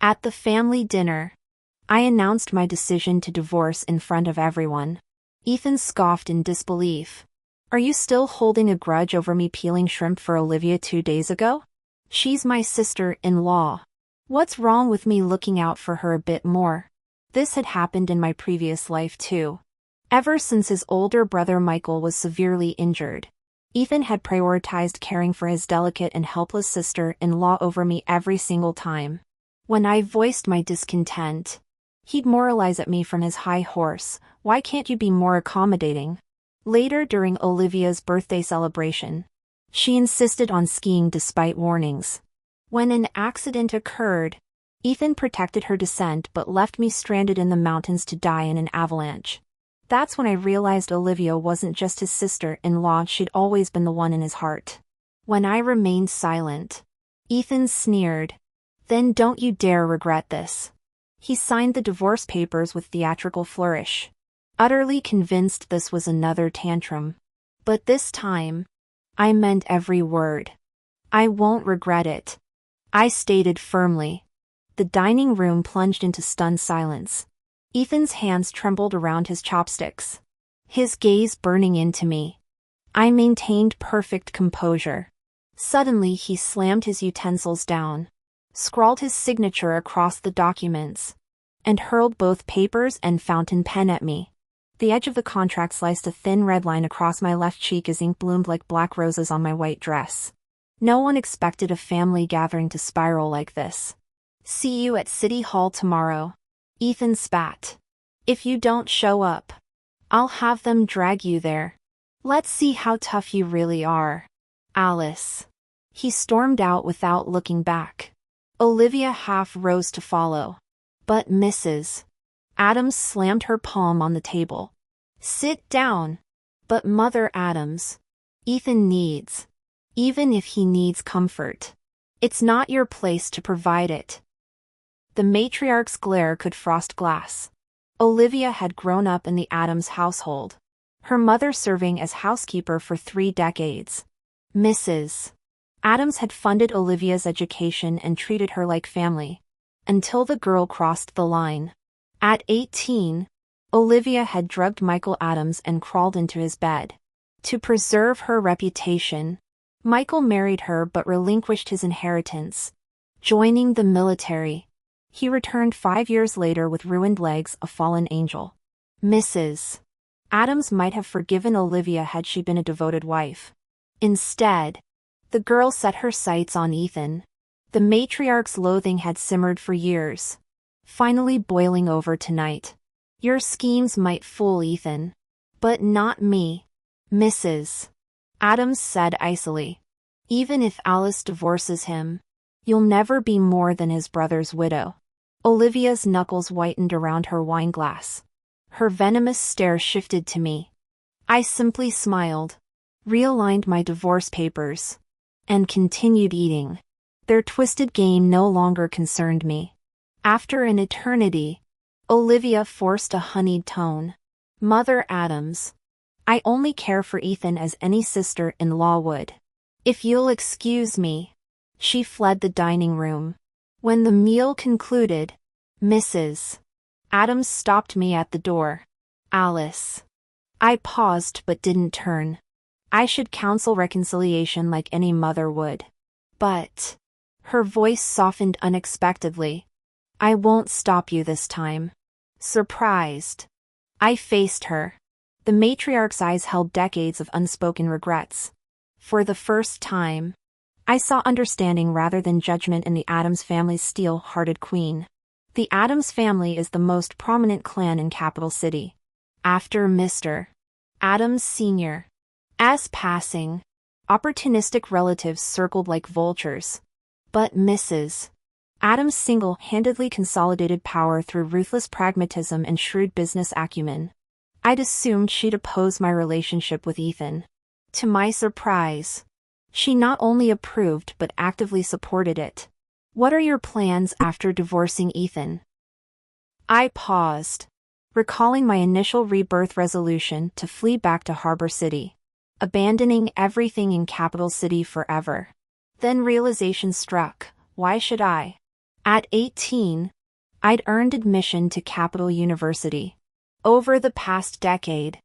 At the family dinner, I announced my decision to divorce in front of everyone. Ethan scoffed in disbelief. Are you still holding a grudge over me peeling shrimp for Olivia 2 days ago? She's my sister-in-law. What's wrong with me looking out for her a bit more? This had happened in my previous life too. Ever since his older brother Michael was severely injured, Ethan had prioritized caring for his delicate and helpless sister-in-law over me every single time. When I voiced my discontent, he'd moralize at me from his high horse, "Why can't you be more accommodating?" Later during Olivia's birthday celebration, she insisted on skiing despite warnings. When an accident occurred, Ethan protected her descent but left me stranded in the mountains to die in an avalanche. That's when I realized Olivia wasn't just his sister-in-law, she'd always been the one in his heart. When I remained silent, Ethan sneered, "Then don't you dare regret this." He signed the divorce papers with theatrical flourish, utterly convinced this was another tantrum. But this time, I meant every word. "I won't regret it," I stated firmly. The dining room plunged into stunned silence. Ethan's hands trembled around his chopsticks, his gaze burning into me. I maintained perfect composure. Suddenly he slammed his utensils down, scrawled his signature across the documents, and hurled both papers and fountain pen at me. The edge of the contract sliced a thin red line across my left cheek as ink bloomed like black roses on my white dress. No one expected a family gathering to spiral like this. "See you at City Hall tomorrow," Ethan spat. "If you don't show up, I'll have them drag you there. Let's see how tough you really are, Alice." He stormed out without looking back. Olivia half rose to follow. But Mrs. Adams slammed her palm on the table. "Sit down." "But Mother Adams, Ethan needs, even if he needs comfort. It's not your place to provide it." The matriarch's glare could frost glass. Olivia had grown up in the Adams household, her mother serving as housekeeper for 3 decades. Mrs. Adams had funded Olivia's education and treated her like family, until the girl crossed the line. At 18, Olivia had drugged Michael Adams and crawled into his bed. To preserve her reputation, Michael married her but relinquished his inheritance, joining the military. He returned 5 years later with ruined legs, a fallen angel. Mrs. Adams might have forgiven Olivia had she been a devoted wife. Instead, the girl set her sights on Ethan. The matriarch's loathing had simmered for years, finally boiling over tonight. "Your schemes might fool Ethan, but not me," Mrs. Adams said icily. "Even if Alice divorces him, you'll never be more than his brother's widow." Olivia's knuckles whitened around her wine glass. Her venomous stare shifted to me. I simply smiled, realigned my divorce papers, and continued eating. Their twisted game no longer concerned me. After an eternity, Olivia forced a honeyed tone. "Mother Adams, I only care for Ethan as any sister-in-law would. If you'll excuse me." She fled the dining room. When the meal concluded, Mrs. Adams stopped me at the door. "Alice." I paused but didn't turn. I should counsel reconciliation like any mother would. But her voice softened unexpectedly. "I won't stop you this time." Surprised, I faced her. The matriarch's eyes held decades of unspoken regrets. For the first time, I saw understanding rather than judgment in the Adams family's steel-hearted queen. The Adams family is the most prominent clan in Capital City. After Mr. Adams Sr.'s passing, opportunistic relatives circled like vultures. But Mrs. Adams single-handedly consolidated power through ruthless pragmatism and shrewd business acumen. I'd assumed she'd oppose my relationship with Ethan. To my surprise, she not only approved but actively supported it. "What are your plans after divorcing Ethan?" I paused, recalling my initial rebirth resolution to flee back to Harbor City, abandoning everything in Capital City forever. Then realization struck. Why should I? At 18, I'd earned admission to Capital University. Over the past decade,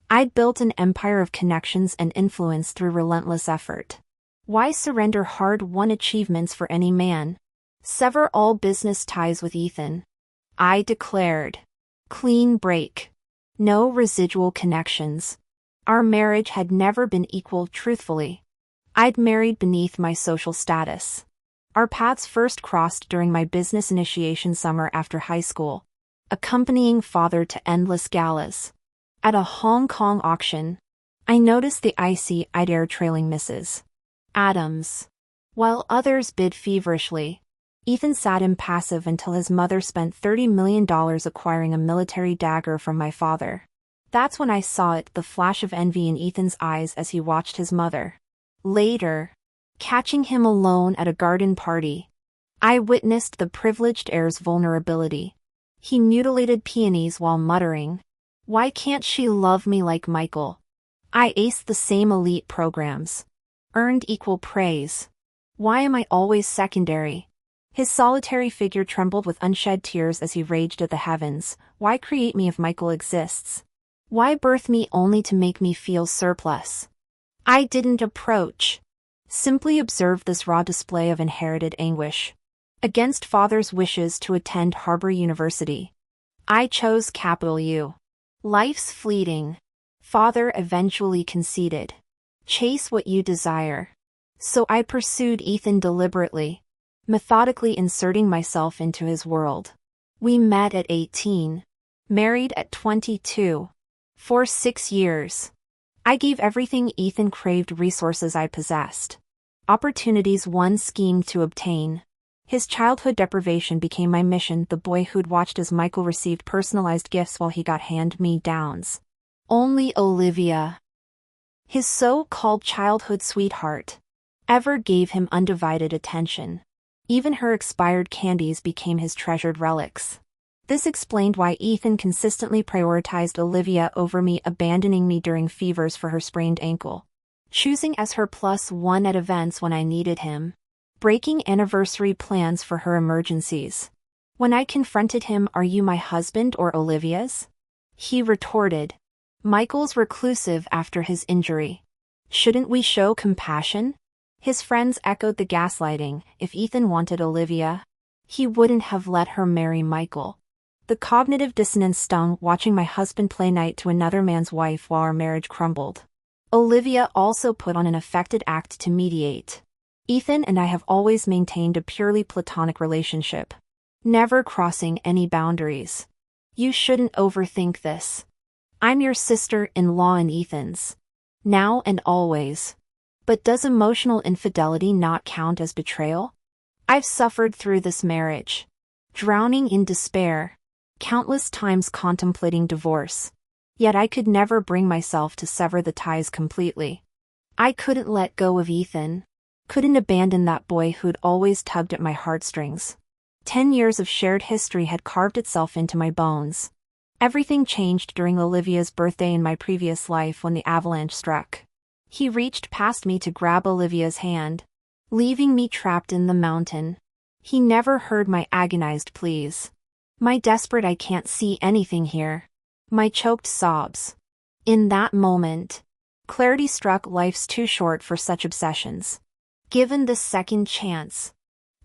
I'd built an empire of connections and influence through relentless effort. Why surrender hard-won achievements for any man? Sever all business ties with Ethan. I declared. Clean break. No residual connections. Our marriage had never been equal, truthfully. I'd married beneath my social status. Our paths first crossed during my business initiation summer after high school, accompanying father to endless galas. At a Hong Kong auction, I noticed the icy-eyed air trailing Mrs. Adams. While others bid feverishly, Ethan sat impassive until his mother spent $30 million acquiring a military dagger from my father. That's when I saw it, the flash of envy in Ethan's eyes as he watched his mother. Later, catching him alone at a garden party, I witnessed the privileged heir's vulnerability. He mutilated peonies while muttering, "Why can't she love me like Michael? I aced the same elite programs. Earned equal praise. Why am I always secondary?" His solitary figure trembled with unshed tears as he raged at the heavens. Why create me if Michael exists? Why birth me only to make me feel surplus? I didn't approach. Simply observed this raw display of inherited anguish. Against father's wishes to attend Harbor University, I chose capital U. Life's fleeting. Father eventually conceded. Chase what you desire. So I pursued Ethan deliberately, methodically inserting myself into his world. We met at 18, married at 22. For 6 years, I gave everything Ethan craved, resources I possessed, opportunities one schemed to obtain. His childhood deprivation became my mission, the boy who'd watched as Michael received personalized gifts while he got hand-me-downs. Only Olivia, his so-called childhood sweetheart, ever gave him undivided attention. Even her expired candies became his treasured relics. This explained why Ethan consistently prioritized Olivia over me, abandoning me during fevers for her sprained ankle, choosing as her +1 at events when I needed him, breaking anniversary plans for her emergencies. When I confronted him, "Are you my husband or Olivia's?" he retorted, "Michael's reclusive after his injury. Shouldn't we show compassion?" His friends echoed the gaslighting. If Ethan wanted Olivia, he wouldn't have let her marry Michael. The cognitive dissonance stung, watching my husband play night to another man's wife while our marriage crumbled. Olivia also put on an affected act to mediate. Ethan and I have always maintained a purely platonic relationship, never crossing any boundaries. You shouldn't overthink this. I'm your sister-in-law and Ethan's, now and always. But does emotional infidelity not count as betrayal? I've suffered through this marriage, drowning in despair, countless times contemplating divorce. Yet I could never bring myself to sever the ties completely. I couldn't let go of Ethan, couldn't abandon that boy who'd always tugged at my heartstrings. 10 years of shared history had carved itself into my bones. Everything changed during Olivia's birthday in my previous life when the avalanche struck. He reached past me to grab Olivia's hand, leaving me trapped in the mountain. He never heard my agonized pleas, my desperate "I can't see anything here," my choked sobs. In that moment, clarity struck. Life's too short for such obsessions. Given this second chance,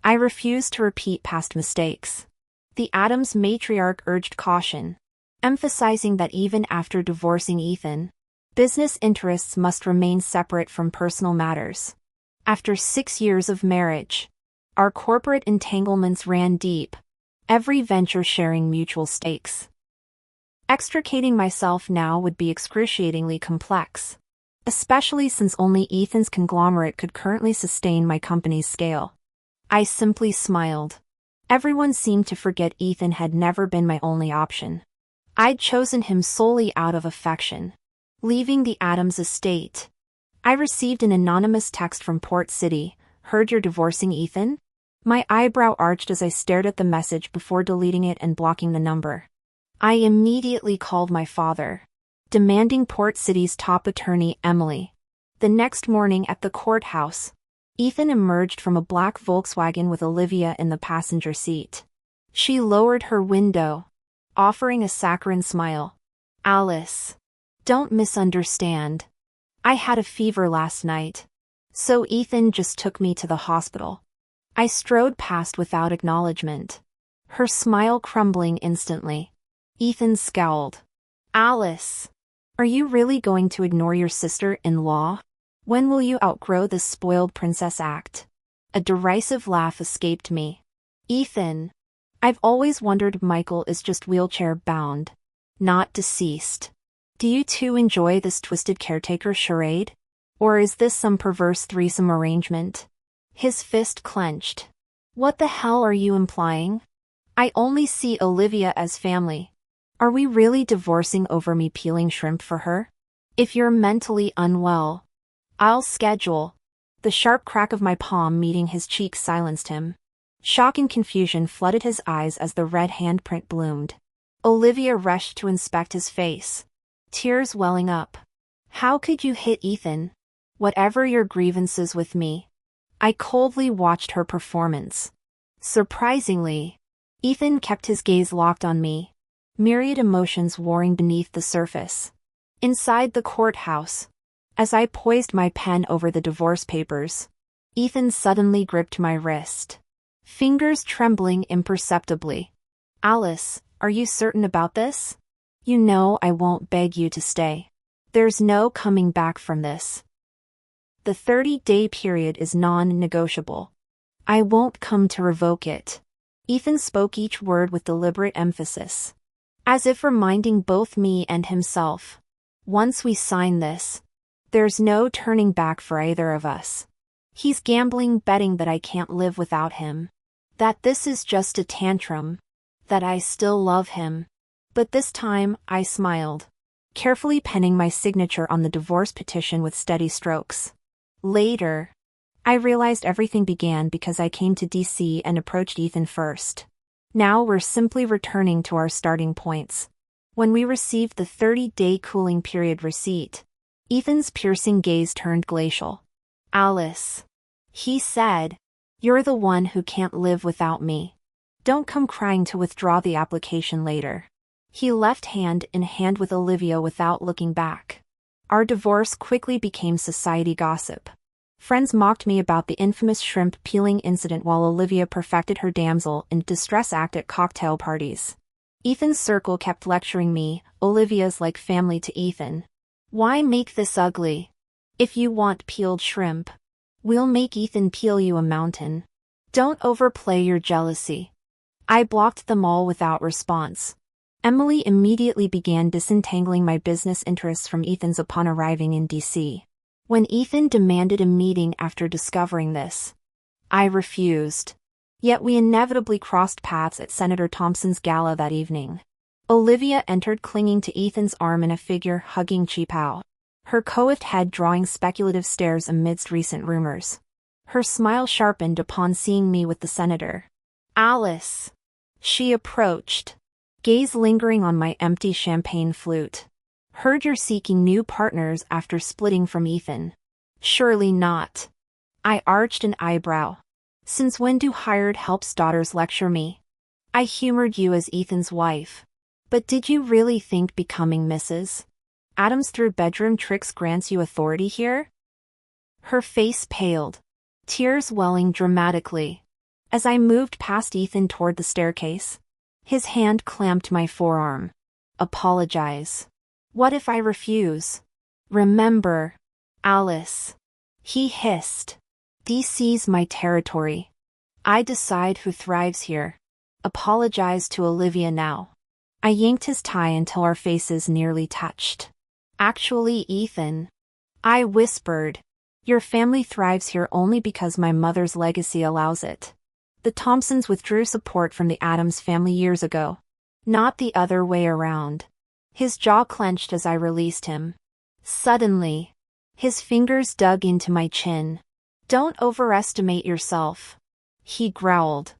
I refused to repeat past mistakes. The Adams matriarch urged caution, emphasizing that even after divorcing Ethan, business interests must remain separate from personal matters. After 6 years of marriage, our corporate entanglements ran deep, every venture sharing mutual stakes. Extricating myself now would be excruciatingly complex, especially since only Ethan's conglomerate could currently sustain my company's scale. I simply smiled. Everyone seemed to forget Ethan had never been my only option. I'd chosen him solely out of affection. Leaving the Adams estate, I received an anonymous text from Port City. "Heard you're divorcing Ethan?" My eyebrow arched as I stared at the message before deleting it and blocking the number. I immediately called my father, demanding Port City's top attorney, Emily. The next morning at the courthouse, Ethan emerged from a black Volkswagen with Olivia in the passenger seat. She lowered her window, offering a saccharine smile. Alice, don't misunderstand. I had a fever last night, so Ethan just took me to the hospital. I strode past without acknowledgement, her smile crumbling instantly. Ethan scowled. Alice, are you really going to ignore your sister-in-law? When will you outgrow this spoiled princess act? A derisive laugh escaped me. Ethan, I've always wondered if Michael is just wheelchair-bound, not deceased. Do you two enjoy this twisted caretaker charade? Or is this some perverse threesome arrangement? His fist clenched. What the hell are you implying? I only see Olivia as family. Are we really divorcing over me peeling shrimp for her? If you're mentally unwell, I'll schedule. The sharp crack of my palm meeting his cheek silenced him. Shock and confusion flooded his eyes as the red handprint bloomed. Olivia rushed to inspect his face, tears welling up. How could you hit Ethan? Whatever your grievances with me. I coldly watched her performance. Surprisingly, Ethan kept his gaze locked on me, myriad emotions warring beneath the surface. Inside the courthouse, as I poised my pen over the divorce papers, Ethan suddenly gripped my wrist, fingers trembling imperceptibly. Alice, are you certain about this? You know I won't beg you to stay. There's no coming back from this. The 30-day period is non-negotiable. I won't come to revoke it. Ethan spoke each word with deliberate emphasis, as if reminding both me and himself. Once we sign this, there's no turning back for either of us. He's gambling betting that I can't live without him, that this is just a tantrum, that I still love him. But this time, I smiled, carefully penning my signature on the divorce petition with steady strokes. Later, I realized everything began because I came to DC and approached Ethan first. Now we're simply returning to our starting points. When we received the 30-day cooling period receipt, Ethan's piercing gaze turned glacial. Alice, he said, you're the one who can't live without me. Don't come crying to withdraw the application later. He left hand in hand with Olivia without looking back. Our divorce quickly became society gossip. Friends mocked me about the infamous shrimp peeling incident while Olivia perfected her damsel in distress act at cocktail parties. Ethan's circle kept lecturing me, Olivia's like family to Ethan. Why make this ugly? If you want peeled shrimp, we'll make Ethan peel you a mountain. Don't overplay your jealousy. I blocked them all without response. Emily immediately began disentangling my business interests from Ethan's upon arriving in DC. When Ethan demanded a meeting after discovering this, I refused. Yet we inevitably crossed paths at Senator Thompson's gala that evening. Olivia entered clinging to Ethan's arm in a figure-hugging cheapow, her coiffed head drawing speculative stares amidst recent rumors. Her smile sharpened upon seeing me with the senator. Alice. She approached, gaze lingering on my empty champagne flute. Heard you're seeking new partners after splitting from Ethan. Surely not. I arched an eyebrow. Since when do hired help's daughters lecture me? I humored you as Ethan's wife. But did you really think becoming Mrs. Adams through bedroom tricks grants you authority here? Her face paled, tears welling dramatically. As I moved past Ethan toward the staircase, his hand clamped my forearm. Apologize. What if I refuse? Remember, Alice. He hissed. DC's my territory. I decide who thrives here. Apologize to Olivia now. I yanked his tie until our faces nearly touched. Actually, Ethan, I whispered, your family thrives here only because my mother's legacy allows it. The Thompsons withdrew support from the Adams family years ago. Not the other way around. His jaw clenched as I released him. Suddenly, his fingers dug into my chin. Don't overestimate yourself, he growled.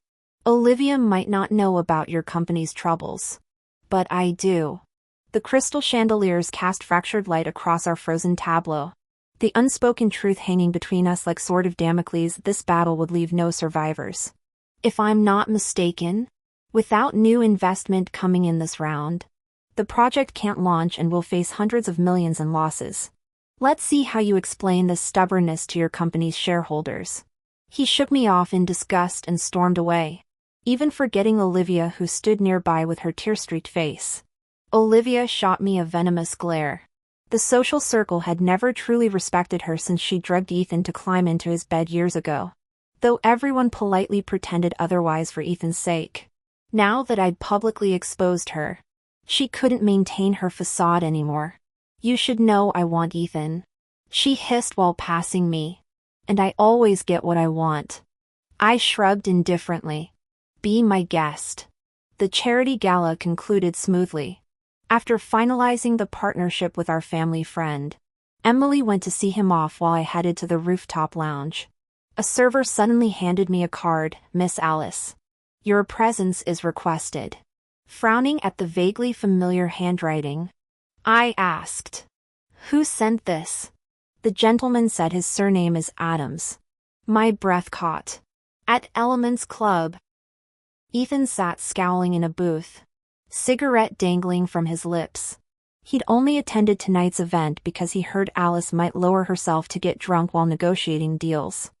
Olivia might not know about your company's troubles. But I do. The crystal chandeliers cast fractured light across our frozen tableau, The unspoken truth hanging between us like sword of Damocles, this battle would leave no survivors. If I'm not mistaken, without new investment coming in this round, the project can't launch and will face hundreds of millions in losses. Let's see how you explain this stubbornness to your company's shareholders. He shook me off in disgust and stormed away, even forgetting Olivia, who stood nearby with her tear-streaked face. Olivia shot me a venomous glare. The social circle had never truly respected her since she drugged Ethan to climb into his bed years ago, though everyone politely pretended otherwise for Ethan's sake. Now that I'd publicly exposed her, she couldn't maintain her facade anymore. You should know I want Ethan, she hissed while passing me, and I always get what I want. I shrugged indifferently. Be my guest. The charity gala concluded smoothly. After finalizing the partnership with our family friend, Emily went to see him off while I headed to the rooftop lounge. A server suddenly handed me a card. Miss Alice, your presence is requested. Frowning at the vaguely familiar handwriting, I asked, who sent this? The gentleman said his surname is Adams. My breath caught. At Elements Club. Ethan sat scowling in a booth, cigarette dangling from his lips. He'd only attended tonight's event because he heard Alice might lower herself to get drunk while negotiating deals.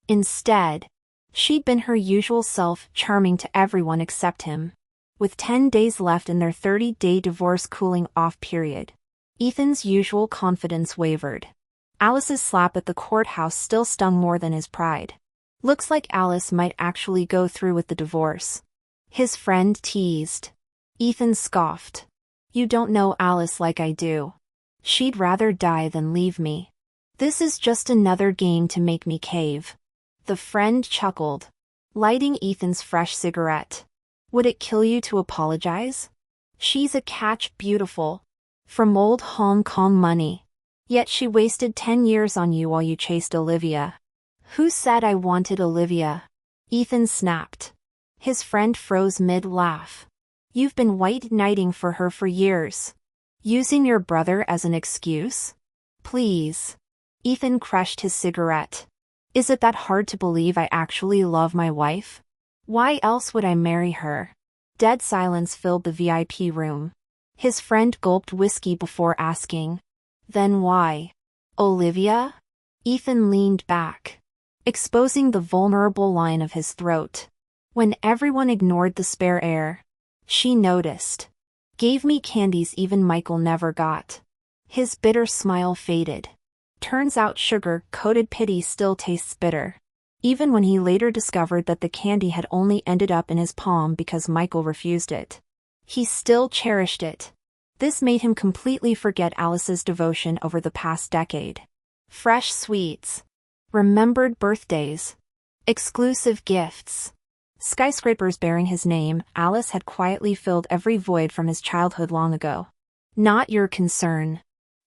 Instead, she'd been her usual self, charming to everyone except him. With 10 days left in their 30-day divorce cooling-off period, Ethan's usual confidence wavered. Alice's slap at the courthouse still stung more than his pride. Looks like Alice might actually go through with the divorce, his friend teased. Ethan scoffed. You don't know Alice like I do. She'd rather die than leave me. This is just another game to make me cave. The friend chuckled, lighting Ethan's fresh cigarette. Would it kill you to apologize? She's a catch, beautiful. From old Hong Kong money. Yet she wasted 10 years on you while you chased Olivia. Who said I wanted Olivia? Ethan snapped. His friend froze mid-laugh. You've been white knighting for her for years. Using your brother as an excuse? Please. Ethan crushed his cigarette. Is it that hard to believe I actually love my wife? Why else would I marry her? Dead silence filled the VIP room. His friend gulped whiskey before asking, then why? Olivia? Ethan leaned back, exposing the vulnerable line of his throat. When everyone ignored the spare air, she noticed. Gave me candies even Michael never got. His bitter smile faded. Turns out sugar-coated pity still tastes bitter. Even when he later discovered that the candy had only ended up in his palm because Michael refused it, he still cherished it. This made him completely forget Alice's devotion over the past decade. Fresh sweets, remembered birthdays, exclusive gifts, skyscrapers bearing his name. Alice had quietly filled every void from his childhood long ago. Not your concern.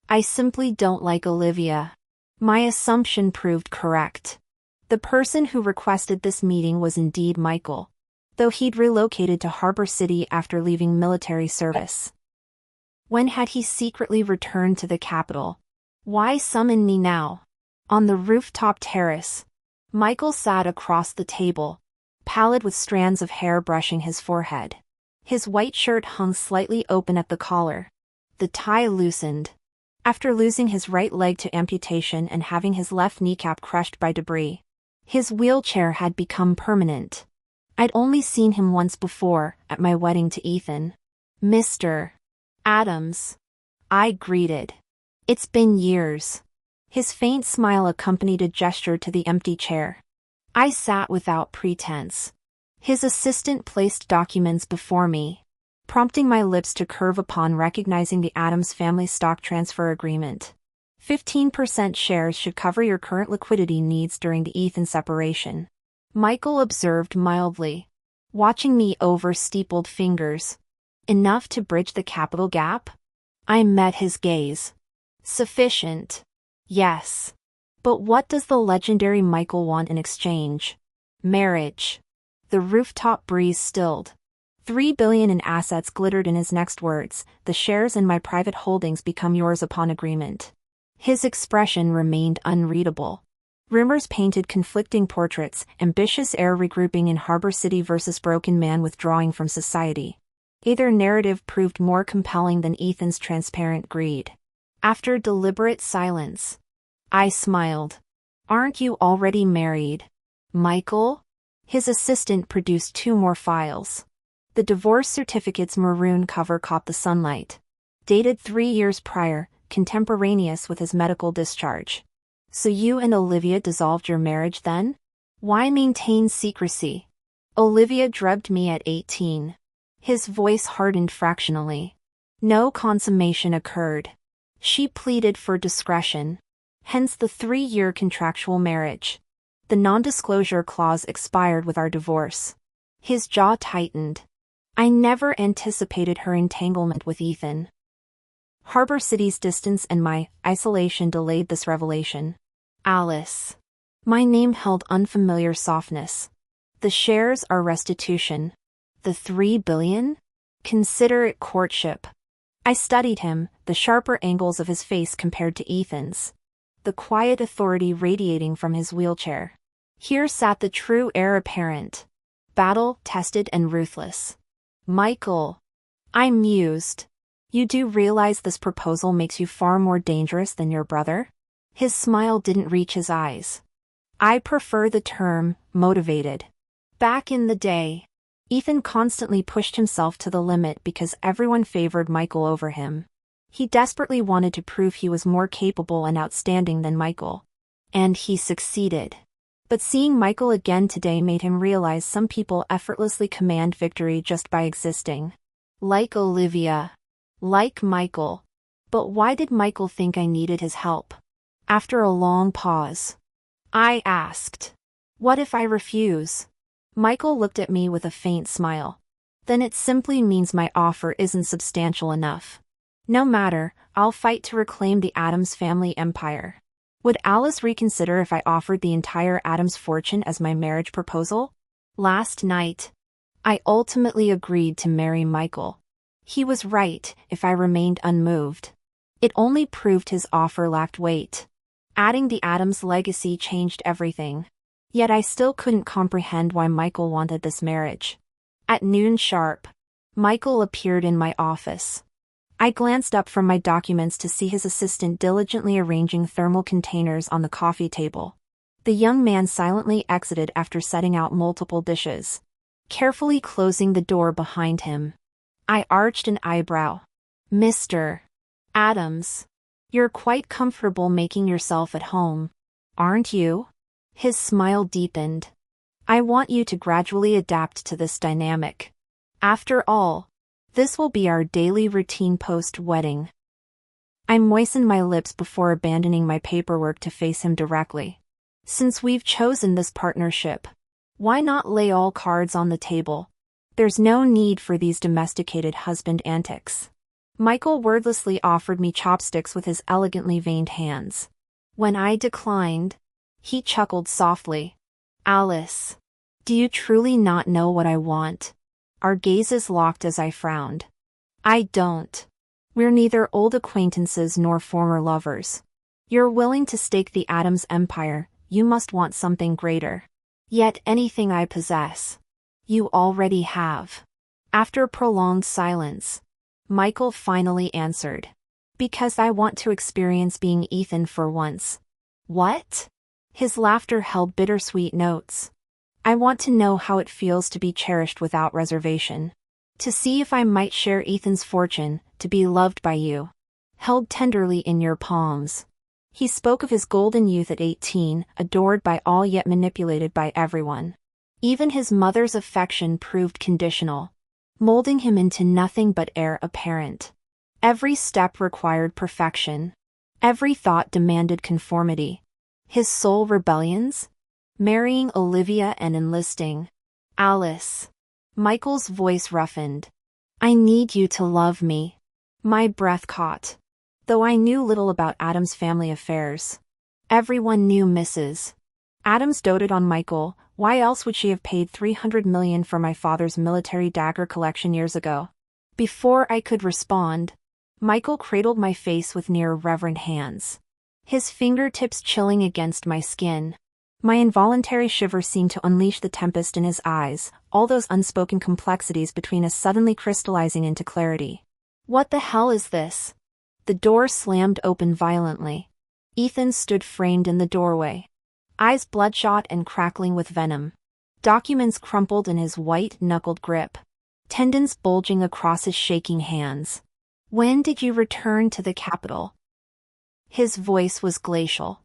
I simply don't like Olivia. My assumption proved correct. The person who requested this meeting was indeed Michael, though he'd relocated to Harbor City after leaving military service. When had he secretly returned to the capital? Why summon me now? On the rooftop terrace, Michael sat across the table, pallid with strands of hair brushing his forehead. His white shirt hung slightly open at the collar. The tie loosened. After losing his right leg to amputation and having his left kneecap crushed by debris, his wheelchair had become permanent. I'd only seen him once before, at my wedding to Ethan. Mr. Adams, I greeted. It's been years. His faint smile accompanied a gesture to the empty chair. I sat without pretense. His assistant placed documents before me, prompting my lips to curve upon recognizing the Adams family stock transfer agreement. 15% shares should cover your current liquidity needs during the Ethan separation. Michael observed mildly, watching me over steepled fingers. Enough to bridge the capital gap? I met his gaze. Sufficient. Yes. But what does the legendary Michael want in exchange? Marriage. The rooftop breeze stilled. $3 billion in assets glittered in his next words. The shares in my private holdings become yours upon agreement. His expression remained unreadable. Rumors painted conflicting portraits, ambitious heir regrouping in Harbor City versus broken man withdrawing from society. Either narrative proved more compelling than Ethan's transparent greed. After deliberate silence, I smiled. "Aren't you already married, Michael?" His assistant produced 2 more files. The divorce certificate's maroon cover caught the sunlight. Dated 3 years prior, contemporaneous with his medical discharge. "So you and Olivia dissolved your marriage then? Why maintain secrecy?" "Olivia drubbed me at 18. His voice hardened fractionally. "No consummation occurred. She pleaded for discretion. Hence the 3-year contractual marriage. The non-disclosure clause expired with our divorce." His jaw tightened. I never anticipated her entanglement with Ethan. Harbor City's distance and my isolation delayed this revelation. Alice. My name held unfamiliar softness. "The shares are restitution. The 3 billion? Consider it courtship." I studied him, the sharper angles of his face compared to Ethan's. The quiet authority radiating from his wheelchair. Here sat the true heir apparent. Battle-tested and ruthless. "Michael," I mused, "you do realize this proposal makes you far more dangerous than your brother?" His smile didn't reach his eyes. "I prefer the term, motivated. Back in the day, Ethan constantly pushed himself to the limit because everyone favored Michael over him. He desperately wanted to prove he was more capable and outstanding than Michael. And he succeeded. But seeing Michael again today made him realize some people effortlessly command victory just by existing. Like Olivia. Like Michael. But why did Michael think I needed his help? After a long pause, I asked, "What if I refuse?" Michael looked at me with a faint smile. "Then it simply means my offer isn't substantial enough. No matter, I'll fight to reclaim the Addams family empire." Would Alice reconsider if I offered the entire Addams fortune as my marriage proposal? Last night, I ultimately agreed to marry Michael. He was right if I remained unmoved. It only proved his offer lacked weight. Adding the Addams legacy changed everything. Yet I still couldn't comprehend why Michael wanted this marriage. At noon sharp, Michael appeared in my office. I glanced up from my documents to see his assistant diligently arranging thermal containers on the coffee table. The young man silently exited after setting out multiple dishes, carefully closing the door behind him. I arched an eyebrow. "Mr. Addams, you're quite comfortable making yourself at home, aren't you?" His smile deepened. "I want you to gradually adapt to this dynamic. After all, this will be our daily routine post-wedding." I moistened my lips before abandoning my paperwork to face him directly. "Since we've chosen this partnership, why not lay all cards on the table? There's no need for these domesticated husband antics." Michael wordlessly offered me chopsticks with his elegantly veined hands. When I declined, he chuckled softly. "Alice, do you truly not know what I want?" Our gazes locked as I frowned. "I don't. We're neither old acquaintances nor former lovers. You're willing to stake the Addams empire, you must want something greater. Yet anything I possess, you already have." After prolonged silence, Michael finally answered. "Because I want to experience being Ethan for once." "What?" His laughter held bittersweet notes. "I want to know how it feels to be cherished without reservation. To see if I might share Ethan's fortune, to be loved by you. Held tenderly in your palms." He spoke of his golden youth at 18, adored by all yet manipulated by everyone. Even his mother's affection proved conditional, molding him into nothing but heir apparent. Every step required perfection. Every thought demanded conformity. His sole rebellions? Marrying Olivia and enlisting Alice. Michael's voice roughened. "I need you to love me." My breath caught. Though I knew little about Addams' family affairs, everyone knew Mrs. Addams doted on Michael. Why else would she have paid $300 million for my father's military dagger collection years ago? Before I could respond, Michael cradled my face with near reverent hands. his fingertips chilling against my skin. My involuntary shiver seemed to unleash the tempest in his eyes, all those unspoken complexities between us suddenly crystallizing into clarity. What the hell is this? The door slammed open violently. Ethan stood framed in the doorway, eyes bloodshot and crackling with venom. Documents crumpled in his white-knuckled grip, tendons bulging across his shaking hands. When did you return to the capital? His voice was glacial.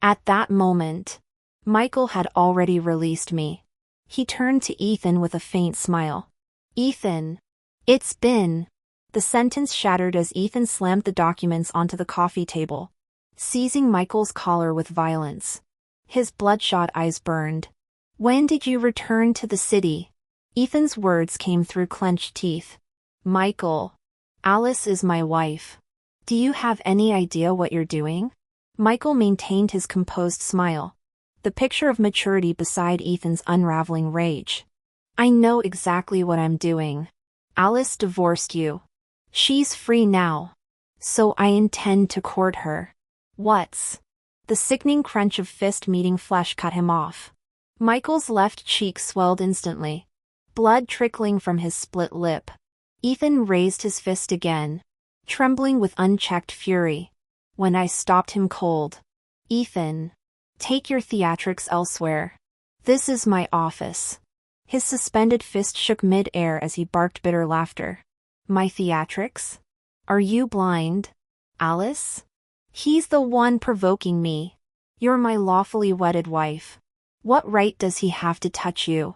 At that moment, Michael had already released me. He turned to Ethan with a faint smile. Ethan. It's been. The sentence shattered as Ethan slammed the documents onto the coffee table, seizing Michael's collar with violence. His bloodshot eyes burned. When did you return to the city? Ethan's words came through clenched teeth. Michael. Alice is my wife. Do you have any idea what you're doing? Michael maintained his composed smile, the picture of maturity beside Ethan's unraveling rage. I know exactly what I'm doing. Alice divorced you. She's free now. So I intend to court her. What's? The sickening crunch of fist meeting flesh cut him off. Michael's left cheek swelled instantly, blood trickling from his split lip. Ethan raised his fist again, trembling with unchecked fury. When I stopped him cold. Ethan. Take your theatrics elsewhere. This is my office. His suspended fist shook mid-air as he barked bitter laughter. My theatrics? Are you blind? Alice? He's the one provoking me. You're my lawfully wedded wife. What right does he have to touch you?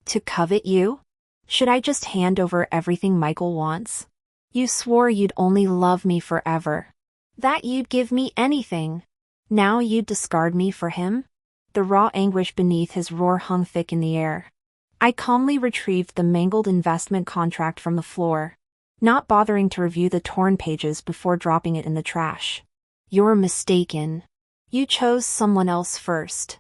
To covet you? Should I just hand over everything Michael wants? You swore you'd only love me forever. That you'd give me anything. Now you'd discard me for him? The raw anguish beneath his roar hung thick in the air. I calmly retrieved the mangled investment contract from the floor, not bothering to review the torn pages before dropping it in the trash. You're mistaken. You chose someone else first.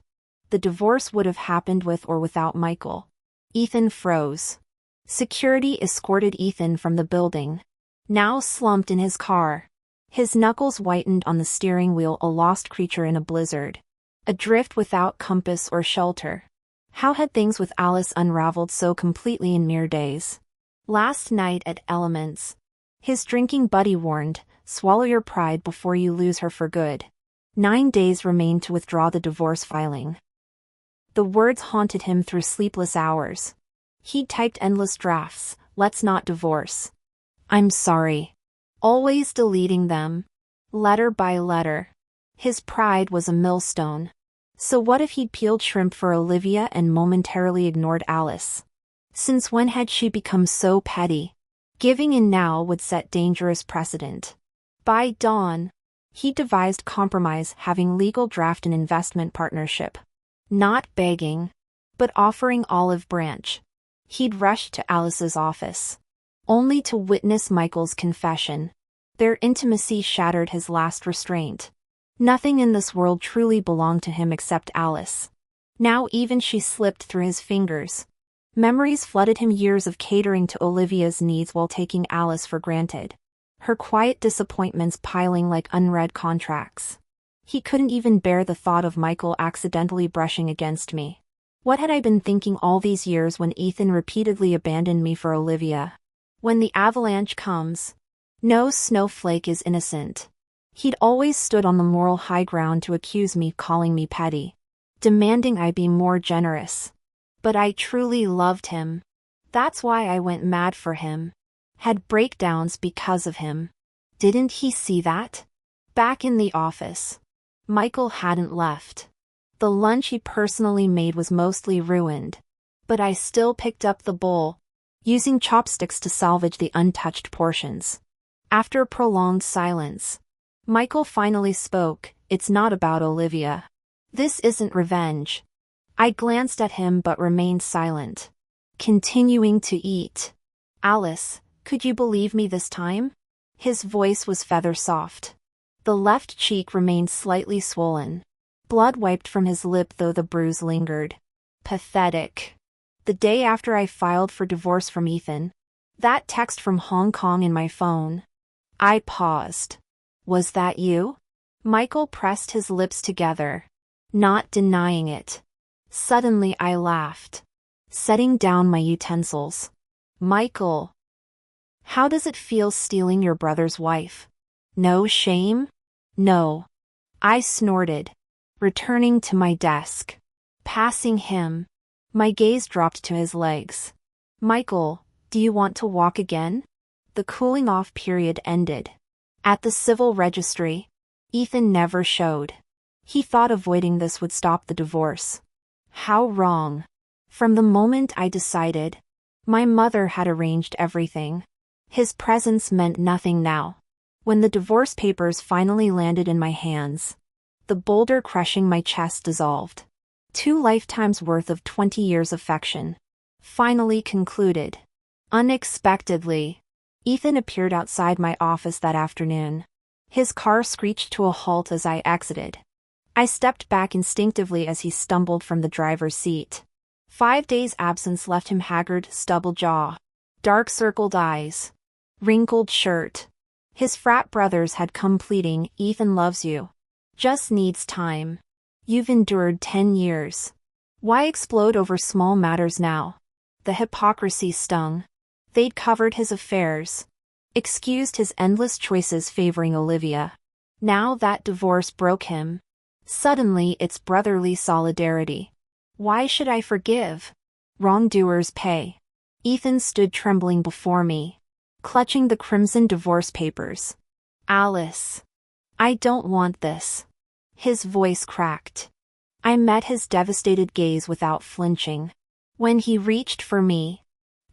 The divorce would have happened with or without Michael. Ethan froze. Security escorted Ethan from the building, now slumped in his car. His knuckles whitened on the steering wheel, a lost creature in a blizzard, adrift without compass or shelter. How had things with Alice unraveled so completely in mere days? Last night at Elements, his drinking buddy warned, swallow your pride before you lose her for good. 9 days remained to withdraw the divorce filing. The words haunted him through sleepless hours. He'd typed endless drafts, let's not divorce. I'm sorry. Always deleting them. Letter by letter. His pride was a millstone. So what if he'd peeled shrimp for Olivia and momentarily ignored Alice? Since when had she become so petty? Giving in now would set dangerous precedent. By dawn, he devised compromise, having legal draft an investment partnership. Not begging, but offering olive branch. He'd rushed to Alice's office, only to witness Michael's confession. Their intimacy shattered his last restraint. Nothing in this world truly belonged to him except Alice. Now even she slipped through his fingers. Memories flooded him, years of catering to Olivia's needs while taking Alice for granted. Her quiet disappointments piling like unread contracts. He couldn't even bear the thought of Michael accidentally brushing against me. What had I been thinking all these years when Ethan repeatedly abandoned me for Olivia? When the avalanche comes, no snowflake is innocent. He'd always stood on the moral high ground to accuse me, calling me petty, demanding I be more generous. But I truly loved him. That's why I went mad for him. Had breakdowns because of him. Didn't he see that? Back in the office, Michael hadn't left. The lunch he personally made was mostly ruined. But I still picked up the bowl, using chopsticks to salvage the untouched portions. After a prolonged silence, Michael finally spoke. It's not about Olivia. This isn't revenge. I glanced at him but remained silent, continuing to eat. Alice, could you believe me this time? His voice was feather soft. The left cheek remained slightly swollen. Blood wiped from his lip though the bruise lingered. Pathetic. The day after I filed for divorce from Ethan, that text from Hong Kong in my phone. I paused. Was that you? Michael pressed his lips together, not denying it. Suddenly I laughed, setting down my utensils. Michael, how does it feel stealing your brother's wife? No shame? No. I snorted, returning to my desk. Passing him, my gaze dropped to his legs. Michael, do you want to walk again? The cooling off period ended. At the civil registry, Ethan never showed. He thought avoiding this would stop the divorce. How wrong. From the moment I decided, my mother had arranged everything. His presence meant nothing now. When the divorce papers finally landed in my hands, the boulder crushing my chest dissolved. 2 lifetimes worth of 20 years affection finally concluded. Unexpectedly, Ethan appeared outside my office that afternoon. His car screeched to a halt as I exited. I stepped back instinctively as he stumbled from the driver's seat. 5 days' absence left him haggard, stubble jaw, dark circled eyes, wrinkled shirt. His frat brothers had come pleading, "Ethan loves you. Just needs time. You've endured 10 years. Why explode over small matters now?" The hypocrisy stung. They'd covered his affairs, excused his endless choices favoring Olivia. Now that divorce broke him. Suddenly it's brotherly solidarity. Why should I forgive? Wrongdoers pay. Ethan stood trembling before me, clutching the crimson divorce papers. Alice, I don't want this. His voice cracked. I met his devastated gaze without flinching. When he reached for me,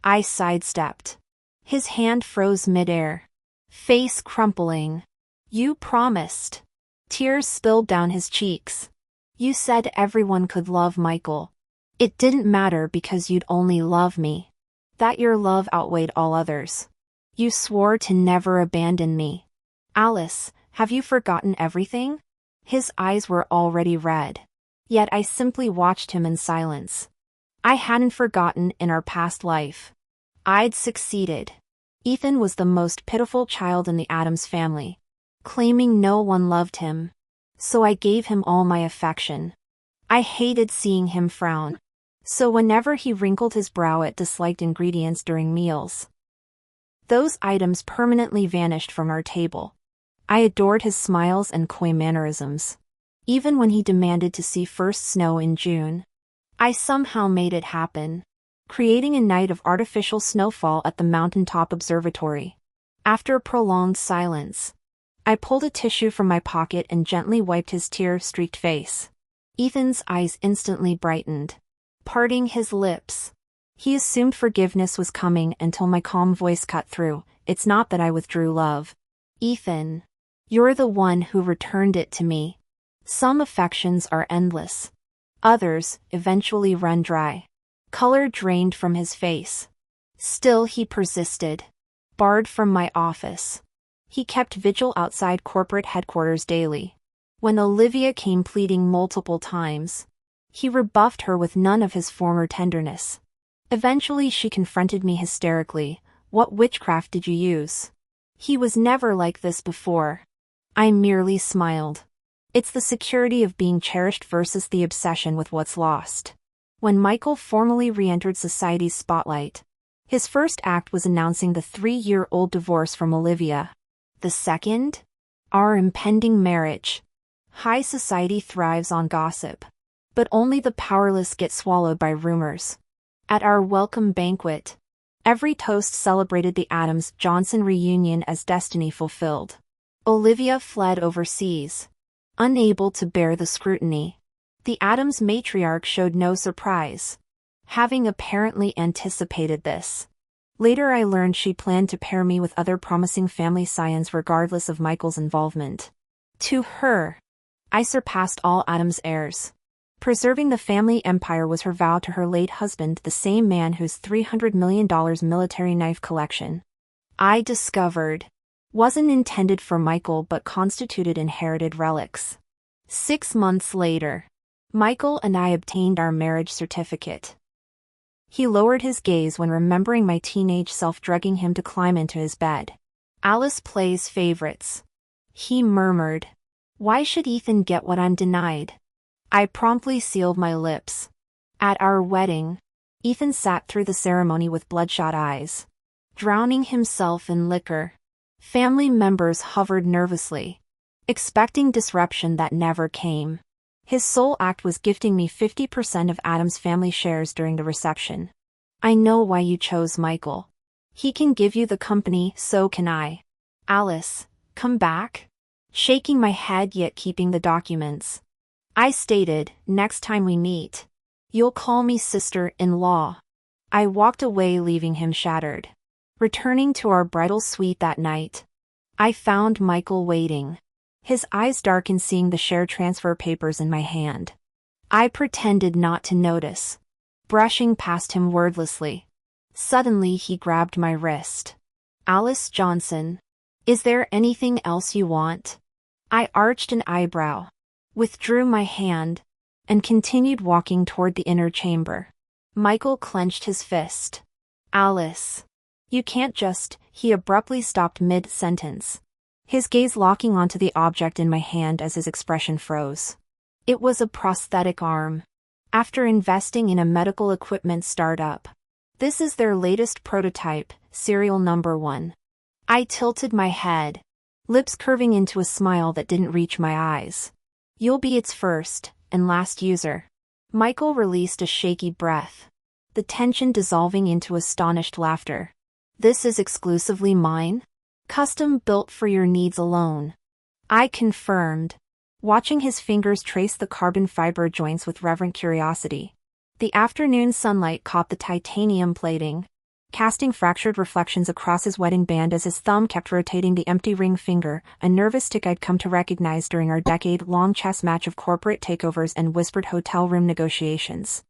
I sidestepped. His hand froze midair, face crumpling. You promised. Tears spilled down his cheeks. You said everyone could love Michael. It didn't matter because you'd only love me. That your love outweighed all others. You swore to never abandon me. Alice, have you forgotten everything? His eyes were already red. Yet I simply watched him in silence. I hadn't forgotten in our past life. I'd succeeded. Ethan was the most pitiful child in the Addams family, claiming no one loved him. So I gave him all my affection. I hated seeing him frown. So whenever he wrinkled his brow at disliked ingredients during meals, those items permanently vanished from our table. I adored his smiles and coy mannerisms. Even when he demanded to see first snow in June, I somehow made it happen, creating a night of artificial snowfall at the mountaintop observatory. After a prolonged silence, I pulled a tissue from my pocket and gently wiped his tear-streaked face. Ethan's eyes instantly brightened, parting his lips. He assumed forgiveness was coming until my calm voice cut through. It's not that I withdrew love. Ethan, you're the one who returned it to me. Some affections are endless. Others eventually run dry. Color drained from his face. Still he persisted. Barred from my office. He kept vigil outside corporate headquarters daily. When Olivia came pleading multiple times, he rebuffed her with none of his former tenderness. Eventually she confronted me hysterically. What witchcraft did you use? He was never like this before. I merely smiled. It's the security of being cherished versus the obsession with what's lost. When Michael formally re-entered society's spotlight, his first act was announcing the 3-year-old divorce from Olivia. The second? Our impending marriage. High society thrives on gossip, but only the powerless get swallowed by rumors. At our welcome banquet, every toast celebrated the Addams-Johnson reunion as destiny fulfilled. Olivia fled overseas, unable to bear the scrutiny. The Addams matriarch showed no surprise, having apparently anticipated this. Later I learned she planned to pair me with other promising family scions regardless of Michael's involvement. To her, I surpassed all Addams heirs. Preserving the family empire was her vow to her late husband, the same man whose $300 million military knife collection, I discovered, wasn't intended for Michael but constituted inherited relics. 6 months later, Michael and I obtained our marriage certificate. He lowered his gaze when remembering my teenage self drugging him to climb into his bed. Alice plays favorites, he murmured. Why should Ethan get what I'm denied? I promptly sealed my lips. At our wedding, Ethan sat through the ceremony with bloodshot eyes, drowning himself in liquor. Family members hovered nervously, expecting disruption that never came. His sole act was gifting me 50% of Adam's family shares during the reception. I know why you chose Michael. He can give you the company, so can I. Alice, come back? Shaking my head yet keeping the documents. I stated, next time we meet, you'll call me sister-in-law. I walked away leaving him shattered. Returning to our bridal suite that night, I found Michael waiting. His eyes darkened seeing the share transfer papers in my hand. I pretended not to notice, brushing past him wordlessly. Suddenly he grabbed my wrist. Alice Johnson, is there anything else you want? I arched an eyebrow, withdrew my hand, and continued walking toward the inner chamber. Michael clenched his fist. Alice, you can't just, he abruptly stopped mid-sentence, his gaze locking onto the object in my hand as his expression froze. It was a prosthetic arm. After investing in a medical equipment startup, this is their latest prototype, serial number 1. I tilted my head, lips curving into a smile that didn't reach my eyes. You'll be its first and last user. Michael released a shaky breath, the tension dissolving into astonished laughter. This is exclusively mine? Custom built for your needs alone. I confirmed, watching his fingers trace the carbon fiber joints with reverent curiosity. The afternoon sunlight caught the titanium plating, casting fractured reflections across his wedding band as his thumb kept rotating the empty ring finger, a nervous tick I'd come to recognize during our decade-long chess match of corporate takeovers and whispered hotel room negotiations.